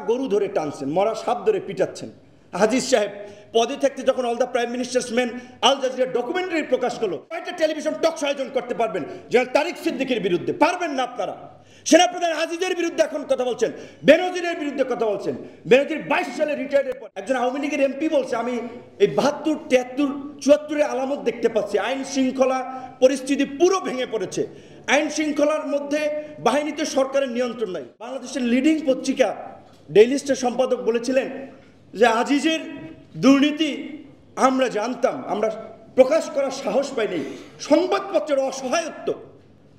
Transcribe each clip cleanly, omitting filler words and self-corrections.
গরু ধরে টানছেন, মরা সাপ ধরে পিটাচ্ছেন। আজিজ সাহেব পদে থাকতে যখন all the prime ministers men Al Jazeera documentary প্রকাশ করলো, কয়টা টেলিভিশন টক শো আয়োজন করতে পারবেন জেনারেল তারিক সিদ্দিকীর বিরুদ্ধে? পারবেন না আপনারা। সেনাপ্রধান আজিজের বিরুদ্ধে এখন কথা বলছেন, বেনজিরের বিরুদ্ধে কথা বলছেন। বেনজির 22 সালে রিটায়ার্ডের পর একজন আওয়ামী লীগের এমপি বলছে, আমি এই 72, 73, 74-এর আলামত দেখতে পাচ্ছি। আইন শৃঙ্খলা পরিস্থিতি পুরো ভেঙে পড়েছে। আইন শৃঙ্খলার মধ্যে বাহিনীতে সরকারের নিয়ন্ত্রণ নাই। বাংলাদেশের লিডিং পত্রিকা ডেইলি স্টার সম্পাদক বলেছিলেন যে আজিজের দুর্নীতি আমরা জানতাম, আমরা প্রকাশ করার সাহস পাইনি, সংবাদপত্রের অসহায়ত্ব।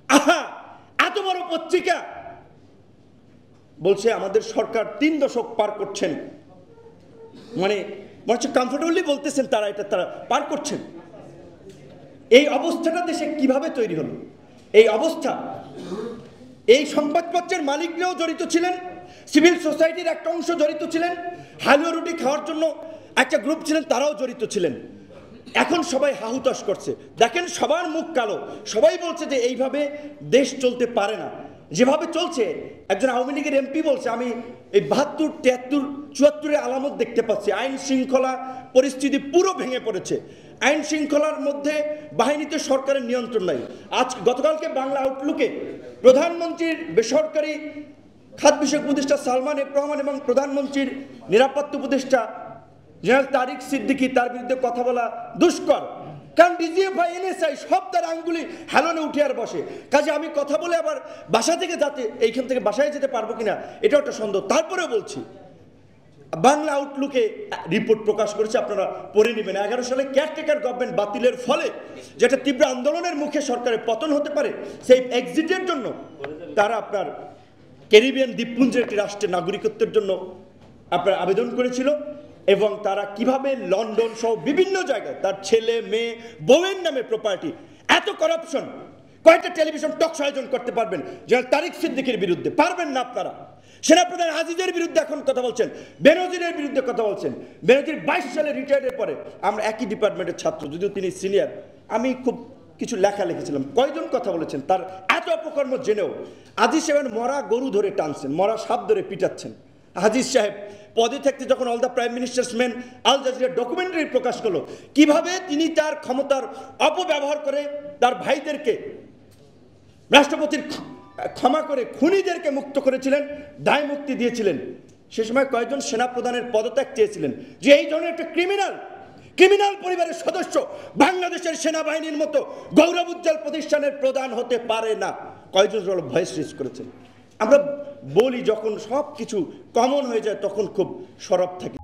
আহা, এত বড় পত্রিকা বলছে আমাদের সরকার 3 দশক পার করছেন, মানে মনে হচ্ছে কমফোর্টেবলি বলতেছেন তারা পার করছেন। এই অবস্থাটা দেশে কিভাবে তৈরি হলো? এই অবস্থা, এই সংবাদপত্রের মালিকরাও জড়িত ছিলেন, সিভিল সোসাইটির একটা অংশ জড়িত ছিলেন, হালুয়া রুটি খাওয়ার জন্য একটা গ্রুপ ছিলেন, তারাও জড়িত ছিলেন। এখন সবাই হাহুতাশ করছে। দেখেন সবার মুখ কালো, সবাই বলছে যে এইভাবে দেশ চলতে পারে না যেভাবে চলছে। একজন আওয়ামী লীগের এমপি বলছে, আমি এই 72, 73, 74-এর আলামত দেখতে পাচ্ছি। আইন শৃঙ্খলা পরিস্থিতি পুরো ভেঙে পড়েছে। আইন শৃঙ্খলার মধ্যে বাহিনীতে সরকারের নিয়ন্ত্রণ নাই। গতকালকে বাংলা আউটলুকে প্রধানমন্ত্রীর বেসরকারি খাত বিষয়ক উপদেষ্টা সালমান এফ রহমান এবং প্রধানমন্ত্রীর নিরাপত্তা উপদেষ্টা জেনারেল তারিক সিদ্দিকী, তার বিরুদ্ধে কথা বলা দুষ্কর। কারণ ডিজিএফআই, এনএসআই সব তার আঙ্গুলি হেলনে উঠে আর বসে। কাজে আমি কথা বলে আবার বাসা থেকে এইখান থেকে বাসায় যেতে পারবো কিনা এটাও একটা সন্দেহ। তারপরেও বলছি, বাংলা আউটলুকে রিপোর্ট প্রকাশ করেছে, আপনারা পড়ে নেবেন। 11 সালে কেয়ারটেকার গভর্নমেন্ট বাতিলের ফলে যেটা তীব্র আন্দোলনের মুখে সরকারের পতন হতে পারে, সেই এক্সিটের জন্য তারা আপনার ক্যারিবিয়ান দ্বীপপুঞ্জের একটি রাষ্ট্রের নাগরিকত্বের জন্য আপনার আবেদন করেছিল। এবং তারা কিভাবে লন্ডন সহ বিভিন্ন জায়গায় তার ছেলে মেয়ে বউয়ের নামে প্রপার্টি, এত করাপশন, কয়টা টেলিভিশন টক শো আয়োজন করতে পারবেন জেনারেল তারিক সিদ্দিকীর বিরুদ্ধে? পারবেন না আপনারা। সেনাপ্রধান আজিজের বিরুদ্ধে এখন কথা বলছেন, বেনজিরের বিরুদ্ধে কথা বলছেন। বেনজির 22 সালে রিটায়ার্ডের পরে, আমরা একই ডিপার্টমেন্টের ছাত্র, যদিও তিনি সিনিয়র, আমি খুব কিছু লেখা লিখেছিলাম। কয়জন কথা বলেছেন তার এত অপকর্ম জেনেও? আজিজ সাহেব মরা গরু ধরে টানছেন, মরা সাপ ধরে পিটাচ্ছেন। আজিজ সাহেব পদে থাকতে যখন all the prime ministers men Al Jazeera documentary প্রকাশ করলো, কিভাবে তিনি তার ক্ষমতার অপব্যবহার করে তার ভাইদেরকে রাষ্ট্রপতির ক্ষমা করে খুনিদেরকে মুক্ত করেছিলেন, দায় মুক্তি দিয়েছিলেন। সে সময় কয়েকজন সেনাপ্রধানের পদত্যাগ চেয়েছিলেন যে এই ধরনের একটা ক্রিমিনাল পরিবারের সদস্য বাংলাদেশের সেনাবাহিনীর মতো গৌরব উজ্জ্বল প্রতিষ্ঠানের প্রধান হতে পারে না। কয়েকজন ভয়েস রেজ করেছেন। আমরা বলি যখন সব কিছু কমন হয়ে যায় তখন খুব সরব থাকি।